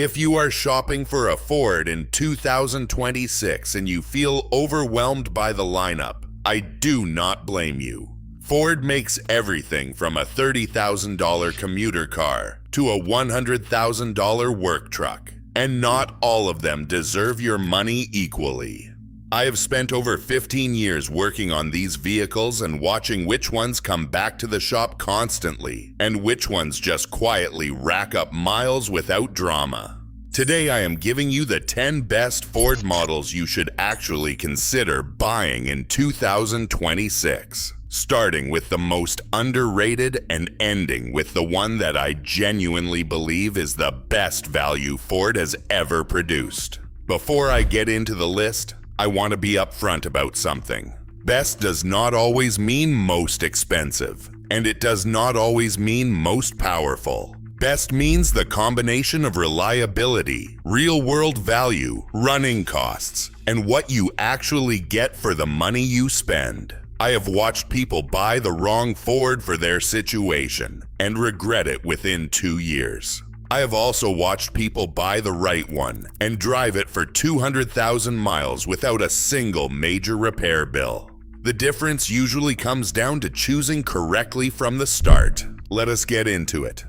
If you are shopping for a Ford in 2026 and you feel overwhelmed by the lineup, I do not blame you. Ford makes everything from a $30,000 commuter car to a $100,000 work truck, and not all of them deserve your money equally. I have spent over 15 years working on these vehicles and watching which ones come back to the shop constantly and which ones just quietly rack up miles without drama. Today I am giving you the 10 best Ford models you should actually consider buying in 2026, starting with the most underrated and ending with the one that I genuinely believe is the best value Ford has ever produced. Before I get into the list, I want to be upfront about something. Best does not always mean most expensive, and it does not always mean most powerful. Best means the combination of reliability, real-world value, running costs, and what you actually get for the money you spend. I have watched people buy the wrong Ford for their situation and regret it within 2 years. I have also watched people buy the right one and drive it for 200,000 miles without a single major repair bill. The difference usually comes down to choosing correctly from the start. Let us get into it.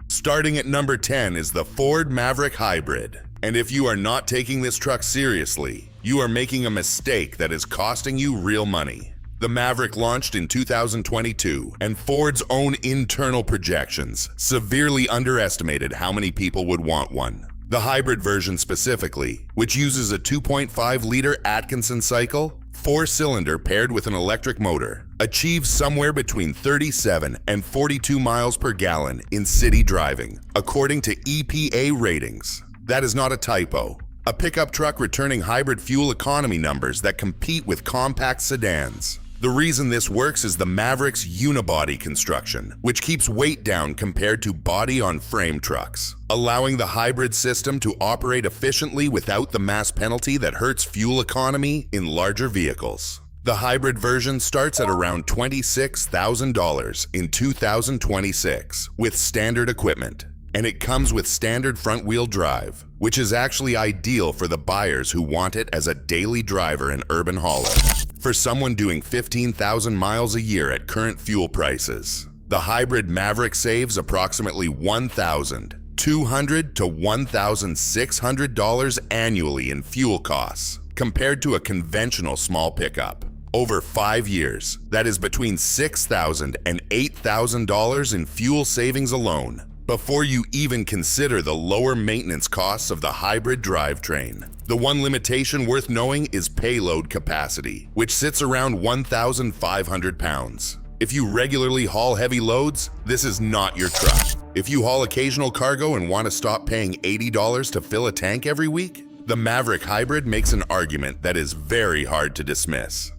Starting at number 10 is the Ford Maverick Hybrid. And if you are not taking this truck seriously, you are making a mistake that is costing you real money. The Maverick launched in 2022, and Ford's own internal projections severely underestimated how many people would want one. The hybrid version specifically, which uses a 2.5-liter Atkinson cycle, 4-cylinder paired with an electric motor, achieves somewhere between 37 and 42 miles per gallon in city driving, according to EPA ratings. That is not a typo. A pickup truck returning hybrid fuel economy numbers that compete with compact sedans. The reason this works is the Maverick's unibody construction, which keeps weight down compared to body-on-frame trucks, allowing the hybrid system to operate efficiently without the mass penalty that hurts fuel economy in larger vehicles. The hybrid version starts at around $26,000 in 2026 with standard equipment, and it comes with standard front-wheel drive, which is actually ideal for the buyers who want it as a daily driver in urban hauler. For someone doing 15,000 miles a year at current fuel prices, the hybrid Maverick saves approximately $1,200 to $1,600 annually in fuel costs compared to a conventional small pickup. Over 5 years, that is between $6,000 and $8,000 in fuel savings alone, before you even consider the lower maintenance costs of the hybrid drivetrain. The one limitation worth knowing is payload capacity, which sits around 1,500 pounds. If you regularly haul heavy loads, this is not your truck. If you haul occasional cargo and want to stop paying $80 to fill a tank every week, the Maverick Hybrid makes an argument that is very hard to dismiss.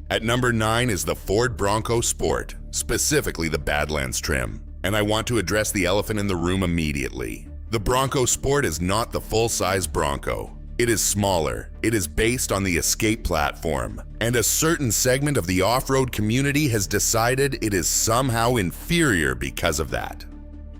At number 9 is the Ford Bronco Sport, specifically the Badlands trim. And I want to address the elephant in the room immediately. The Bronco Sport is not the full-size Bronco. It is smaller, it is based on the Escape platform, and a certain segment of the off-road community has decided it is somehow inferior because of that.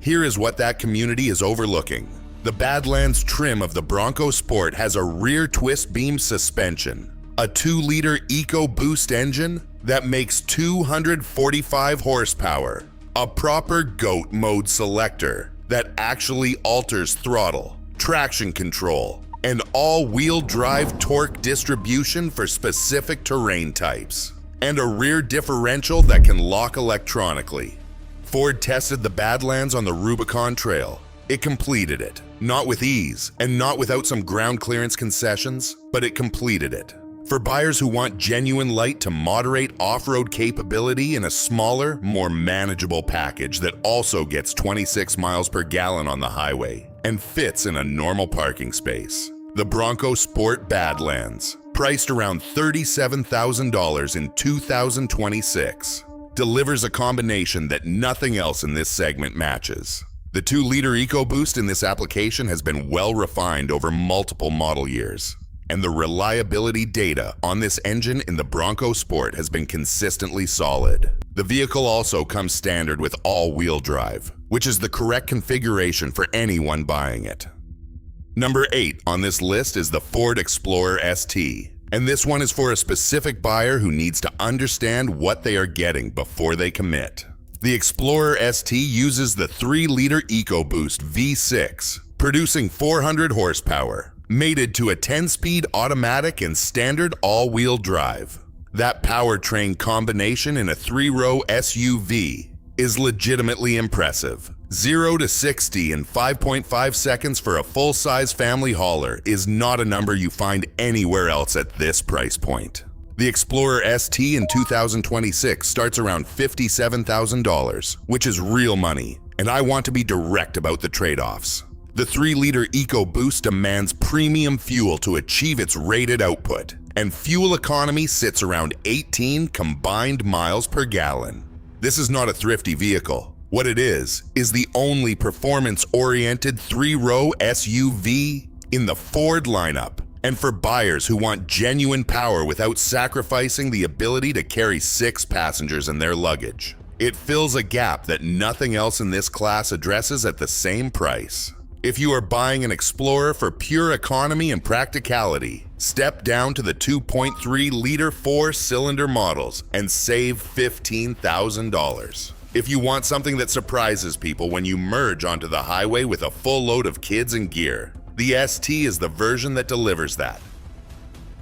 Here is what that community is overlooking. The Badlands trim of the Bronco Sport has a rear twist beam suspension, a 2-liter EcoBoost engine that makes 245 horsepower, a proper GOAT mode selector that actually alters throttle, traction control, and all-wheel drive torque distribution for specific terrain types, and a rear differential that can lock electronically. Ford tested the Badlands on the Rubicon Trail. It completed it, not with ease and not without some ground clearance concessions, but it completed it. For buyers who want genuine light to moderate off-road capability in a smaller, more manageable package that also gets 26 miles per gallon on the highway and fits in a normal parking space, the Bronco Sport Badlands, priced around $37,000 in 2026, delivers a combination that nothing else in this segment matches. The 2-liter EcoBoost in this application has been well refined over multiple model years. and the reliability data on this engine in the Bronco Sport has been consistently solid. The vehicle also comes standard with all-wheel drive, which is the correct configuration for anyone buying it. Number 8 on this list is the Ford Explorer ST, and this one is for a specific buyer who needs to understand what they are getting before they commit. The Explorer ST uses the 3-liter EcoBoost V6, producing 400 horsepower, mated to a 10-speed automatic and standard all-wheel drive. That powertrain combination in a 3-row SUV is legitimately impressive. 0 to 60 in 5.5 seconds for a full-size family hauler is not a number you find anywhere else at this price point. The Explorer ST in 2026 starts around $57,000, which is real money, and I want to be direct about the trade-offs. The 3-liter EcoBoost demands premium fuel to achieve its rated output, and fuel economy sits around 18 combined miles per gallon. This is not a thrifty vehicle. What it is the only performance-oriented 3-row SUV in the Ford lineup, and for buyers who want genuine power without sacrificing the ability to carry 6 passengers and their luggage. It fills a gap that nothing else in this class addresses at the same price. If you are buying an Explorer for pure economy and practicality, step down to the 2.3-liter 4-cylinder models and save $15,000. If you want something that surprises people when you merge onto the highway with a full load of kids and gear, the ST is the version that delivers that.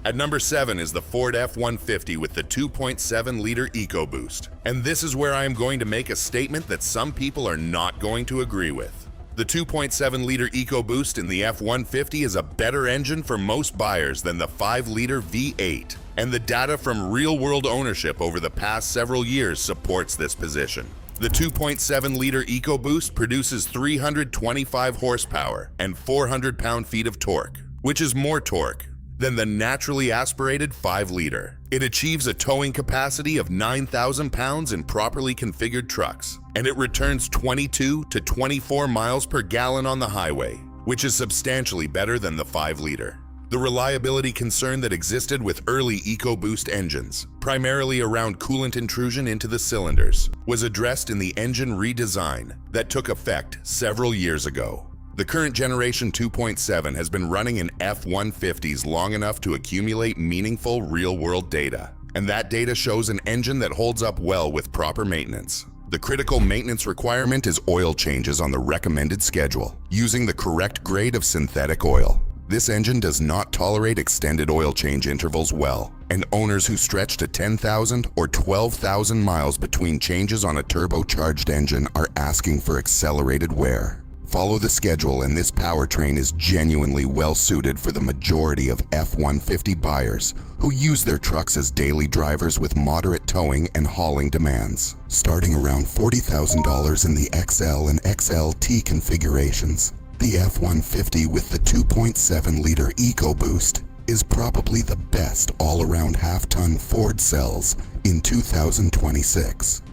At number 7 is the Ford F-150 with the 2.7-liter EcoBoost, and this is where I am going to make a statement that some people are not going to agree with. The 2.7-liter EcoBoost in the F-150 is a better engine for most buyers than the 5-liter V8, and the data from real-world ownership over the past several years supports this position. The 2.7-liter EcoBoost produces 325 horsepower and 400 pound-feet of torque, which is more torque than the naturally aspirated 5-liter. It achieves a towing capacity of 9,000 pounds in properly configured trucks, and it returns 22 to 24 miles per gallon on the highway, which is substantially better than the 5-liter. The reliability concern that existed with early EcoBoost engines, primarily around coolant intrusion into the cylinders, was addressed in the engine redesign that took effect several years ago. The current generation 2.7 has been running in F-150s long enough to accumulate meaningful real-world data, and that data shows an engine that holds up well with proper maintenance. The critical maintenance requirement is oil changes on the recommended schedule, using the correct grade of synthetic oil. This engine does not tolerate extended oil change intervals well, and owners who stretch to 10,000 or 12,000 miles between changes on a turbocharged engine are asking for accelerated wear. Follow the schedule, and this powertrain is genuinely well suited for the majority of F-150 buyers who use their trucks as daily drivers with moderate towing and hauling demands. Starting around $40,000 in the XL and XLT configurations, the F-150 with the 2.7-liter EcoBoost is probably the best all-around half-ton Ford sells in 2026.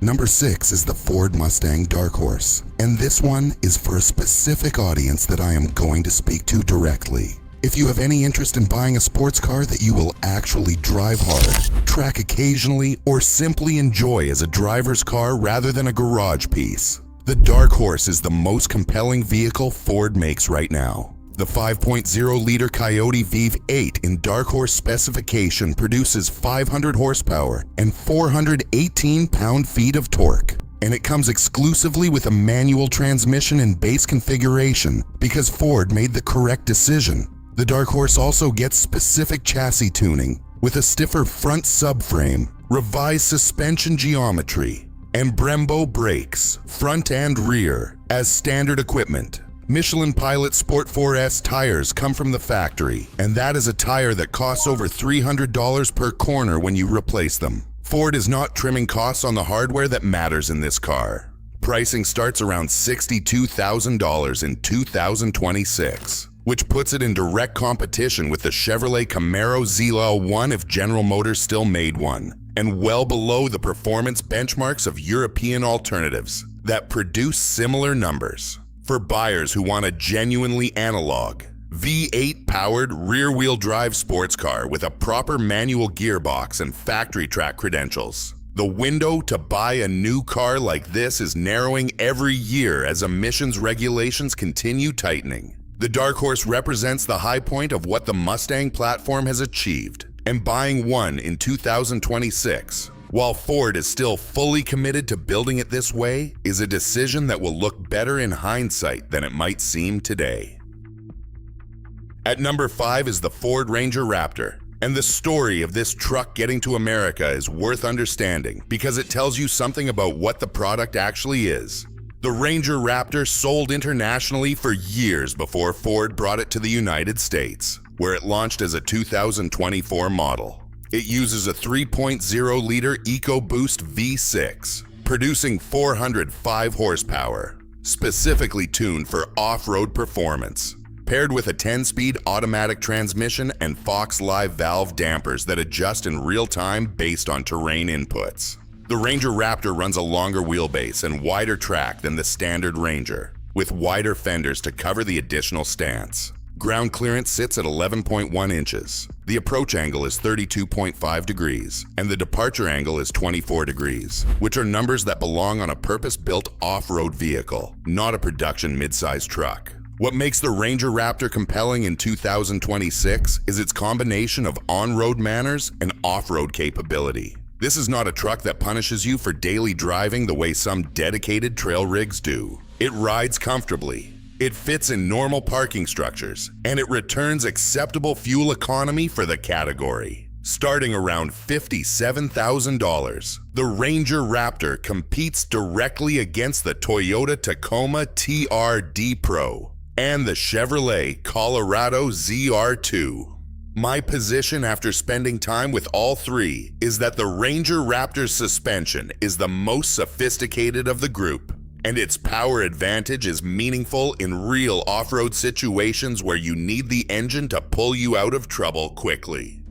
Number 6 is the Ford Mustang Dark Horse, and this one is for a specific audience that I am going to speak to directly. If you have any interest in buying a sports car that you will actually drive hard, track occasionally, or simply enjoy as a driver's car rather than a garage piece, the Dark Horse is the most compelling vehicle Ford makes right now. The 5.0-liter Coyote Vive 8 in Dark Horse specification produces 500 horsepower and 418 pound-feet of torque. And it comes exclusively with a manual transmission and base configuration because Ford made the correct decision. The Dark Horse also gets specific chassis tuning with a stiffer front subframe, revised suspension geometry, and Brembo brakes, front and rear, as standard equipment. Michelin Pilot Sport 4S tires come from the factory, and that is a tire that costs over $300 per corner when you replace them. Ford is not trimming costs on the hardware that matters in this car. Pricing starts around $62,000 in 2026, which puts it in direct competition with the Chevrolet Camaro ZL 1 if General Motors still made one, and well below the performance benchmarks of European alternatives that produce similar numbers. For buyers who want a genuinely analog, V8 powered rear-wheel drive sports car with a proper manual gearbox and factory track credentials. The window to buy a new car like this is narrowing every year as emissions regulations continue tightening. The Dark Horse represents the high point of what the Mustang platform has achieved, and buying one in 2026, while Ford is still fully committed to building it this way, is a decision that will look better in hindsight than it might seem today. At number 5 is the Ford Ranger Raptor. And the story of this truck getting to America is worth understanding because it tells you something about what the product actually is. The Ranger Raptor sold internationally for years before Ford brought it to the United States, where it launched as a 2024 model. It uses a 3.0-liter EcoBoost V6, producing 405 horsepower, specifically tuned for off-road performance, paired with a 10-speed automatic transmission and Fox Live valve dampers that adjust in real time based on terrain inputs. The Ranger Raptor runs a longer wheelbase and wider track than the standard Ranger, with wider fenders to cover the additional stance. Ground clearance sits at 11.1 inches. The approach angle is 32.5 degrees, and the departure angle is 24 degrees, which are numbers that belong on a purpose-built off-road vehicle, not a production mid-size truck. What makes the Ranger Raptor compelling in 2026 is its combination of on-road manners and off-road capability. This is not a truck that punishes you for daily driving the way some dedicated trail rigs do. It rides comfortably, it fits in normal parking structures, and it returns acceptable fuel economy for the category. Starting around $57,000, the Ranger Raptor competes directly against the Toyota Tacoma TRD Pro and the Chevrolet Colorado ZR2. My position after spending time with all three is that the Ranger Raptor's suspension is the most sophisticated of the group, and its power advantage is meaningful in real off-road situations where you need the engine to pull you out of trouble quickly.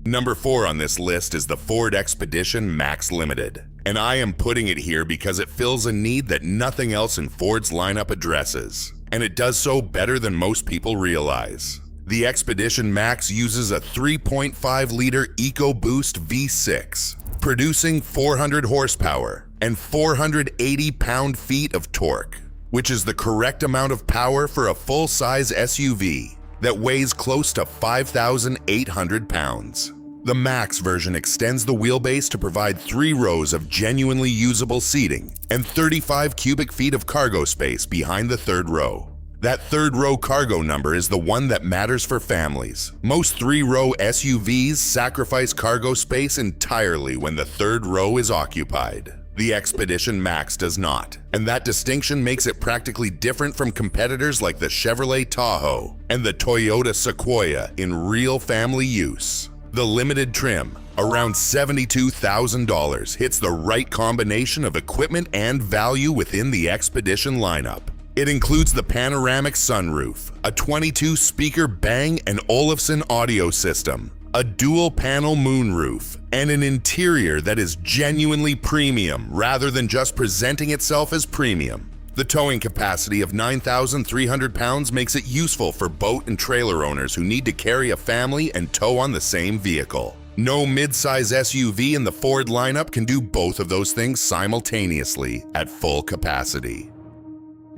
Number 4 on this list is the Ford Expedition Max Limited, and I am putting it here because it fills a need that nothing else in Ford's lineup addresses. And it does so better than most people realize. The Expedition Max uses a 3.5-liter EcoBoost V6, producing 400 horsepower and 480 pound-feet of torque, which is the correct amount of power for a full-size SUV that weighs close to 5,800 pounds. The Max version extends the wheelbase to provide 3 rows of genuinely usable seating and 35 cubic feet of cargo space behind the 3rd row. That 3rd row cargo number is the one that matters for families. Most 3-row SUVs sacrifice cargo space entirely when the 3rd row is occupied. The Expedition Max does not, and that distinction makes it practically different from competitors like the Chevrolet Tahoe and the Toyota Sequoia in real family use. The limited trim, around $72,000, hits the right combination of equipment and value within the Expedition lineup. It includes the panoramic sunroof, a 22-speaker Bang & Olufsen audio system, a dual-panel moonroof, and an interior that is genuinely premium rather than just presenting itself as premium. The towing capacity of 9,300 pounds makes it useful for boat and trailer owners who need to carry a family and tow on the same vehicle. No mid-size SUV in the Ford lineup can do both of those things simultaneously at full capacity.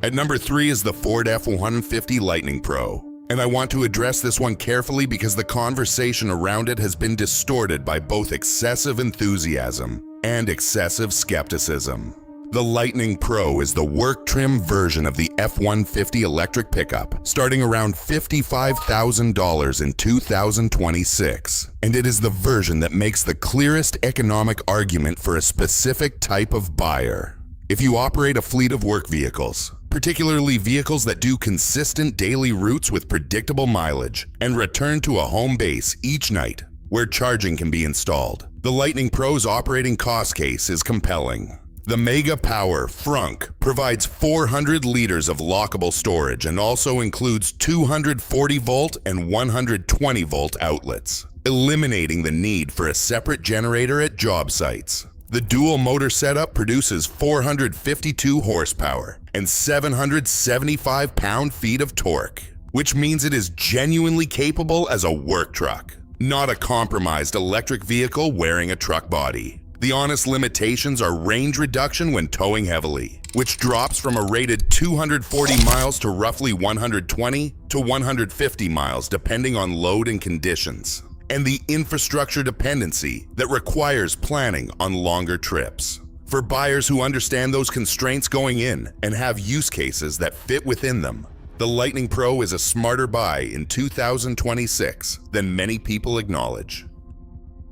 At number 3 is the Ford F-150 Lightning Pro, and I want to address this one carefully because the conversation around it has been distorted by both excessive enthusiasm and excessive skepticism. The Lightning Pro is the work-trim version of the F-150 electric pickup, starting around $55,000 in 2026, and it is the version that makes the clearest economic argument for a specific type of buyer. If you operate a fleet of work vehicles, particularly vehicles that do consistent daily routes with predictable mileage and return to a home base each night where charging can be installed, the Lightning Pro's operating cost case is compelling. The Mega Power Frunk provides 400 liters of lockable storage and also includes 240-volt and 120-volt outlets, eliminating the need for a separate generator at job sites. The dual motor setup produces 452 horsepower and 775 pound-feet of torque, which means it is genuinely capable as a work truck, not a compromised electric vehicle wearing a truck body. The honest limitations are range reduction when towing heavily, which drops from a rated 240 miles to roughly 120 to 150 miles depending on load and conditions, and the infrastructure dependency that requires planning on longer trips. For buyers who understand those constraints going in and have use cases that fit within them, the Lightning Pro is a smarter buy in 2026 than many people acknowledge.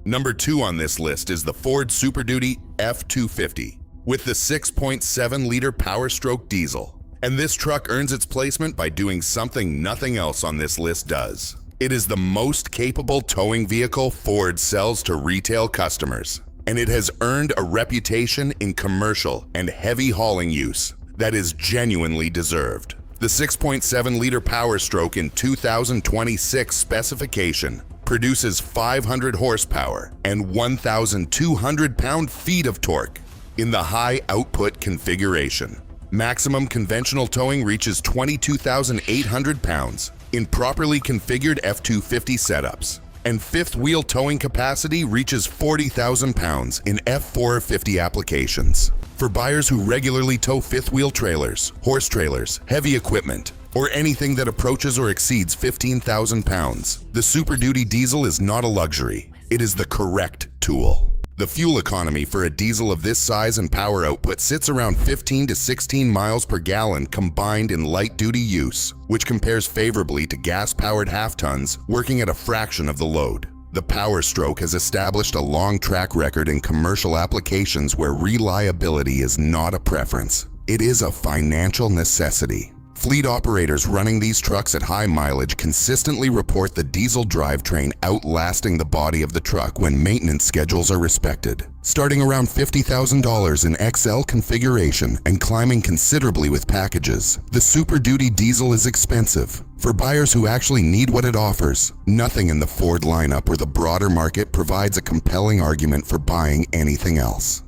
Number 2 on this list is the Ford Super Duty F250 with the 6.7-liter Power Stroke diesel. And this truck earns its placement by doing something nothing else on this list does. It is the most capable towing vehicle Ford sells to retail customers, and it has earned a reputation in commercial and heavy hauling use that is genuinely deserved. The 6.7-liter Power Stroke in 2026 specification produces 500 horsepower and 1,200 pound-feet of torque in the high output configuration. Maximum conventional towing reaches 22,800 pounds in properly configured F250 setups, and fifth wheel towing capacity reaches 40,000 pounds in F450 applications. For buyers who regularly tow fifth wheel trailers, horse trailers, heavy equipment, or anything that approaches or exceeds 15,000 pounds, the Super Duty diesel is not a luxury. It is the correct tool. The fuel economy for a diesel of this size and power output sits around 15 to 16 miles per gallon combined in light-duty use, which compares favorably to gas-powered half-tons working at a fraction of the load. The Power Stroke has established a long track record in commercial applications where reliability is not a preference. It is a financial necessity. Fleet operators running these trucks at high mileage consistently report the diesel drivetrain outlasting the body of the truck when maintenance schedules are respected. Starting around $50,000 in XL configuration and climbing considerably with packages, the Super Duty diesel is expensive. For buyers who actually need what it offers, nothing in the Ford lineup or the broader market provides a compelling argument for buying anything else.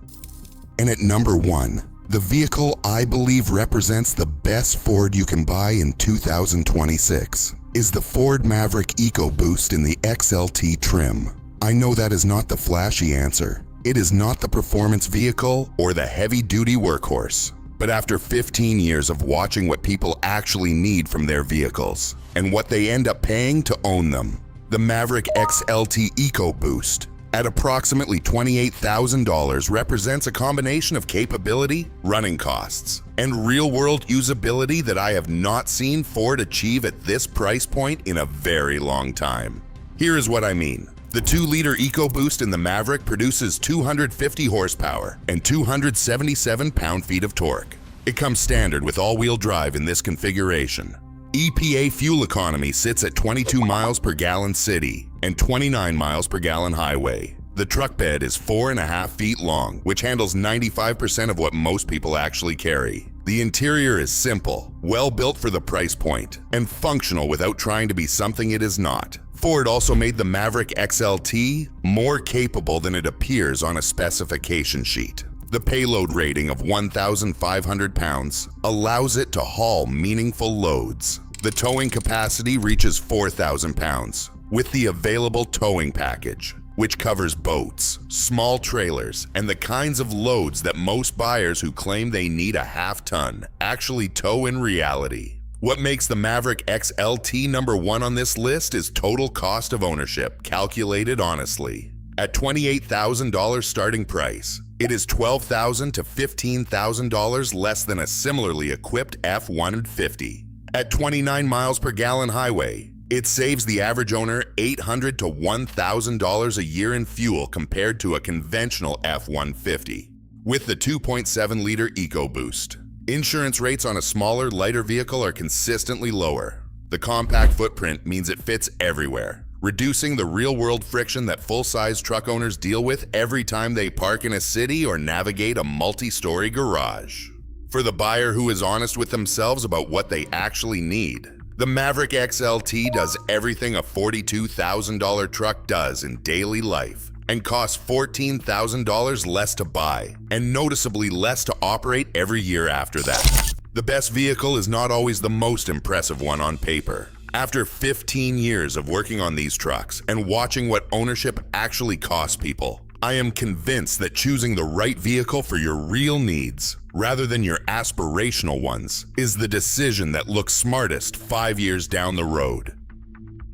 And at number 1, the vehicle I believe represents the best Ford you can buy in 2026 is the Ford Maverick EcoBoost in the XLT trim. I know that is not the flashy answer. It is not the performance vehicle or the heavy-duty workhorse. But after 15 years of watching what people actually need from their vehicles and what they end up paying to own them, the Maverick XLT EcoBoost at approximately $28,000 represents a combination of capability, running costs, and real-world usability that I have not seen Ford achieve at this price point in a very long time. Here is what I mean. The 2-liter EcoBoost in the Maverick produces 250 horsepower and 277 pound-feet of torque. It comes standard with all-wheel drive in this configuration. EPA fuel economy sits at 22 miles per gallon city and 29 miles per gallon highway. The truck bed is 4.5 feet long, which handles 95% of what most people actually carry. The interior is simple, well built for the price point, and functional without trying to be something it is not. Ford also made the Maverick XLT more capable than it appears on a specification sheet. The payload rating of 1,500 pounds allows it to haul meaningful loads. The towing capacity reaches 4,000 pounds with the available towing package, which covers boats, small trailers, and the kinds of loads that most buyers who claim they need a half-ton actually tow in reality. What makes the Maverick XLT number 1 on this list is total cost of ownership, calculated honestly. At $28,000 starting price, it is $12,000 to $15,000 less than a similarly equipped F-150. At 29 miles per gallon highway, it saves the average owner $800 to $1,000 a year in fuel compared to a conventional F-150. With the 2.7-liter EcoBoost, insurance rates on a smaller, lighter vehicle are consistently lower. The compact footprint means it fits everywhere, reducing the real-world friction that full-size truck owners deal with every time they park in a city or navigate a multi-story garage. For the buyer who is honest with themselves about what they actually need, the Maverick XLT does everything a $42,000 truck does in daily life and costs $14,000 less to buy and noticeably less to operate every year after that. The best vehicle is not always the most impressive one on paper. After 15 years of working on these trucks and watching what ownership actually costs people, I am convinced that choosing the right vehicle for your real needs, rather than your aspirational ones, is the decision that looks smartest 5 years down the road.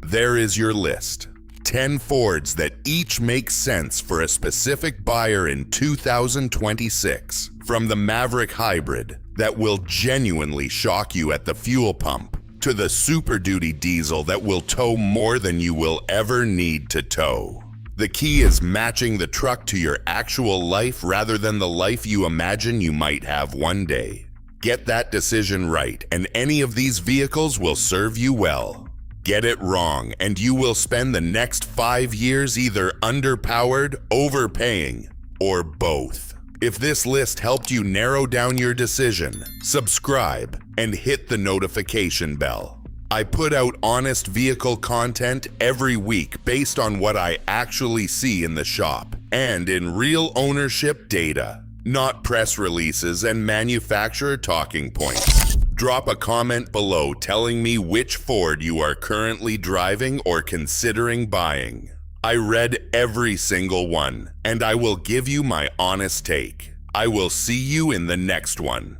There is your list. 10 Fords that each make sense for a specific buyer in 2026. From the Maverick Hybrid that will genuinely shock you at the fuel pump, to the Super Duty diesel that will tow more than you will ever need to tow. The key is matching the truck to your actual life rather than the life you imagine you might have one day. Get that decision right, and any of these vehicles will serve you well. Get it wrong, and you will spend the next 5 years either underpowered, overpaying, or both. If this list helped you narrow down your decision, subscribe and hit the notification bell. I put out honest vehicle content every week based on what I actually see in the shop and in real ownership data, not press releases and manufacturer talking points. Drop a comment below telling me which Ford you are currently driving or considering buying. I read every single one, and I will give you my honest take. I will see you in the next one.